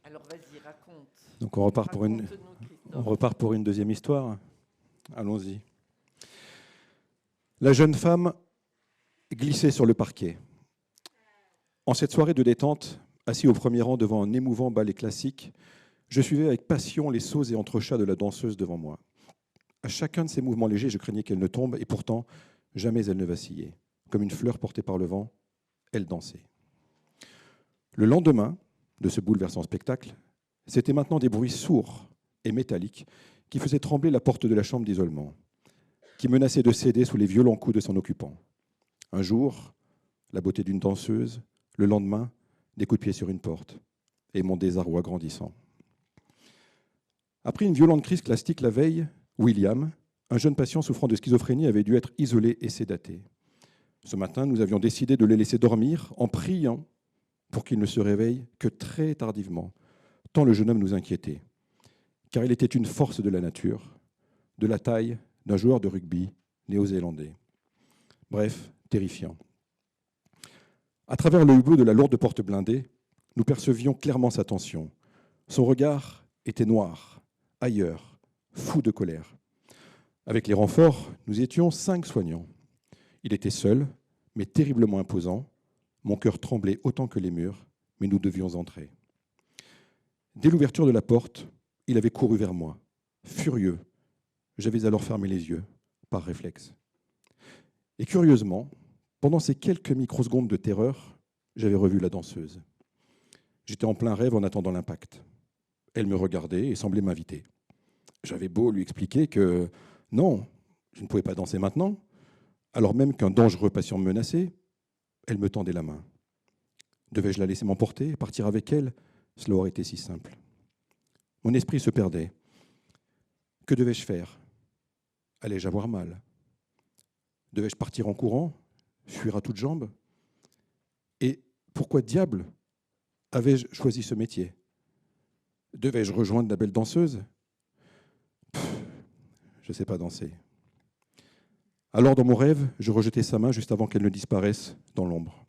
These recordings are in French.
Alors vas-y, raconte. Donc on Raconte-nous, repart pour une deuxième histoire. Allons-y. La jeune femme glissait sur le parquet. En cette soirée de détente, assis au premier rang devant un émouvant ballet classique, je suivais avec passion les sauts et entrechats de la danseuse devant moi. À chacun de ses mouvements légers, je craignais qu'elle ne tombe, et pourtant, jamais elle ne vacillait. Comme une fleur portée par le vent, elle dansait. Le lendemain de ce bouleversant spectacle, c'était maintenant des bruits sourds et métalliques qui faisaient trembler la porte de la chambre d'isolement, qui menaçait de céder sous les violents coups de son occupant. Un jour, la beauté d'une danseuse, le lendemain, des coups de pied sur une porte, et mon désarroi grandissant. Après une violente crise plastique la veille, William, un jeune patient souffrant de schizophrénie, avait dû être isolé et sédaté. Ce matin, nous avions décidé de le laisser dormir en priant pour qu'il ne se réveille que très tardivement, tant le jeune homme nous inquiétait, car il était une force de la nature, de la taille d'un joueur de rugby néo-zélandais. Bref, terrifiant. À travers le hublot de la lourde porte blindée, nous percevions clairement sa tension. Son regard était noir, ailleurs, fou de colère. Avec les renforts, nous étions 5 soignants. Il était seul, mais terriblement imposant. Mon cœur tremblait autant que les murs, mais nous devions entrer. Dès l'ouverture de la porte, il avait couru vers moi, furieux. J'avais alors fermé les yeux, par réflexe. Et curieusement, pendant ces quelques microsecondes de terreur, j'avais revu la danseuse. J'étais en plein rêve en attendant l'impact. Elle me regardait et semblait m'inviter. J'avais beau lui expliquer que non, je ne pouvais pas danser maintenant, alors même qu'un dangereux patient me menaçait, elle me tendait la main. Devais-je la laisser m'emporter et partir avec elle? Cela aurait été si simple. Mon esprit se perdait. Que devais-je faire? Allais-je avoir mal? Devais-je partir en courant? Fuir à toutes jambes? Et pourquoi diable avais-je choisi ce métier? Devais-je rejoindre la belle danseuse? Je ne sais pas danser. Alors, dans mon rêve, je rejetai sa main juste avant qu'elle ne disparaisse dans l'ombre.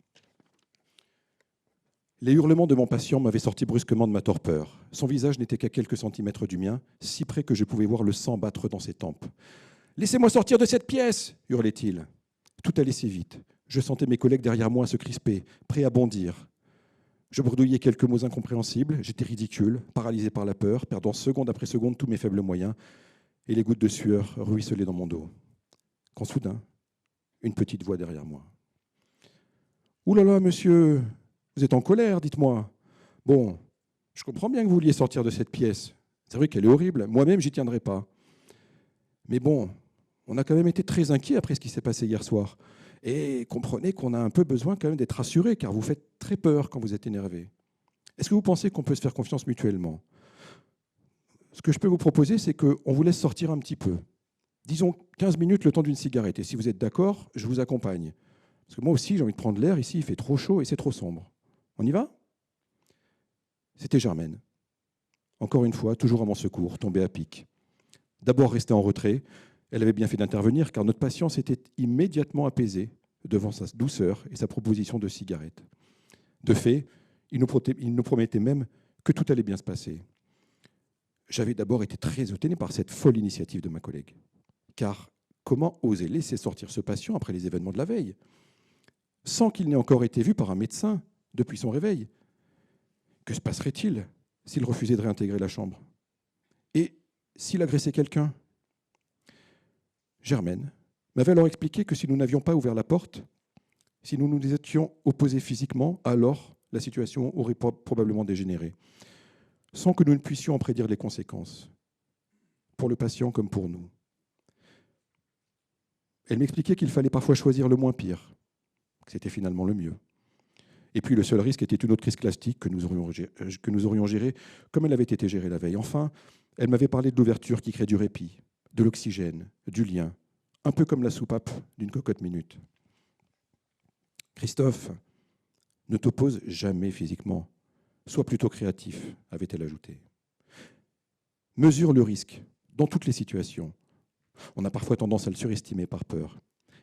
Les hurlements de mon patient m'avaient sorti brusquement de ma torpeur. Son visage n'était qu'à quelques centimètres du mien, si près que je pouvais voir le sang battre dans ses tempes. « Laissez-moi sortir de cette pièce !» hurlait-il. Tout allait si vite. Je sentais mes collègues derrière moi se crisper, prêts à bondir. Je bredouillais quelques mots incompréhensibles, j'étais ridicule, paralysé par la peur, perdant seconde après seconde tous mes faibles moyens, et les gouttes de sueur ruisselaient dans mon dos. Quand soudain, une petite voix derrière moi. « Ouh là là, monsieur, vous êtes en colère, dites-moi. Bon, je comprends bien que vous vouliez sortir de cette pièce. C'est vrai qu'elle est horrible, moi-même, j'y tiendrai pas. Mais bon, on a quand même été très inquiets après ce qui s'est passé hier soir. Et comprenez qu'on a un peu besoin quand même d'être rassurés, car vous faites très peur quand vous êtes énervé. Est-ce que vous pensez qu'on peut se faire confiance mutuellement? Ce que je peux vous proposer, c'est qu'on vous laisse sortir un petit peu. Disons 15 minutes le temps d'une cigarette. Et si vous êtes d'accord, je vous accompagne. Parce que moi aussi, j'ai envie de prendre l'air. Ici, il fait trop chaud et c'est trop sombre. On y va? C'était Germaine. Encore une fois, toujours à mon secours, tombée à pic. D'abord restée en retrait, elle avait bien fait d'intervenir car notre patient s'était immédiatement apaisé devant sa douceur et sa proposition de cigarette. De fait, il nous promettait même que tout allait bien se passer. J'avais d'abord été très étonné par cette folle initiative de ma collègue. Car comment oser laisser sortir ce patient après les événements de la veille, sans qu'il n'ait encore été vu par un médecin depuis son réveil? Que se passerait-il s'il refusait de réintégrer la chambre? Et s'il agressait quelqu'un? Germaine m'avait alors expliqué que si nous n'avions pas ouvert la porte, si nous nous étions opposés physiquement, alors la situation aurait probablement dégénéré, sans que nous ne puissions en prédire les conséquences, pour le patient comme pour nous. Elle m'expliquait qu'il fallait parfois choisir le moins pire, que c'était finalement le mieux. Et puis le seul risque était une autre crise plastique que nous aurions gérée comme elle avait été gérée la veille. Enfin, elle m'avait parlé de l'ouverture qui crée du répit, de l'oxygène, du lien, un peu comme la soupape d'une cocotte minute. Christophe, ne t'oppose jamais physiquement. Sois plutôt créatif, avait-elle ajouté. Mesure le risque dans toutes les situations. On a parfois tendance à le surestimer par peur.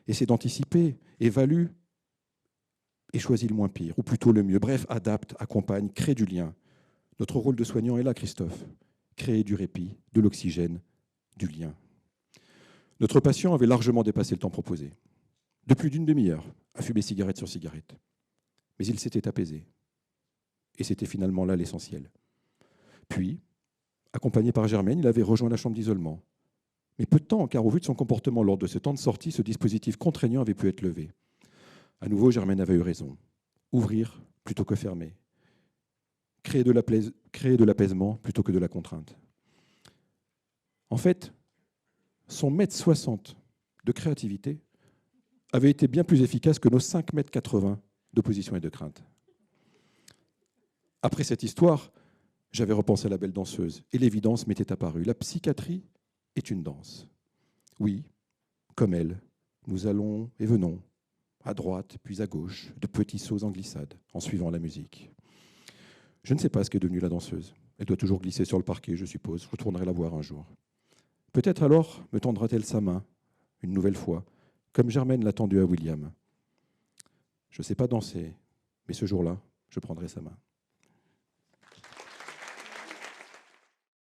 Essaie d'anticiper, évalue et choisis le moins pire, ou plutôt le mieux. Bref, adapte, accompagne, crée du lien. Notre rôle de soignant est là, Christophe. Créer du répit, de l'oxygène, du lien. Notre patient avait largement dépassé le temps proposé. De plus d'une demi-heure, à fumer cigarette sur cigarette. Mais il s'était apaisé. Et c'était finalement là l'essentiel. Puis, accompagné par Germaine, il avait rejoint la chambre d'isolement. Mais peu de temps, car au vu de son comportement lors de ce temps de sortie, ce dispositif contraignant avait pu être levé. À nouveau, Germaine avait eu raison. Ouvrir plutôt que fermer. Créer de l'apaisement plutôt que de la contrainte. En fait, son 1,60 m de créativité avait été bien plus efficace que nos 5,80 m d'opposition et de crainte. Après cette histoire, j'avais repensé à la belle danseuse et l'évidence m'était apparue. La psychiatrie est une danse. Oui, comme elle, nous allons et venons, à droite puis à gauche, de petits sauts en glissade, en suivant la musique. Je ne sais pas ce qu'est devenue la danseuse. Elle doit toujours glisser sur le parquet, je suppose. Je retournerai la voir un jour. Peut-être alors me tendra-t-elle sa main, une nouvelle fois, comme Germaine l'a tendue à William. Je ne sais pas danser, mais ce jour-là, je prendrai sa main.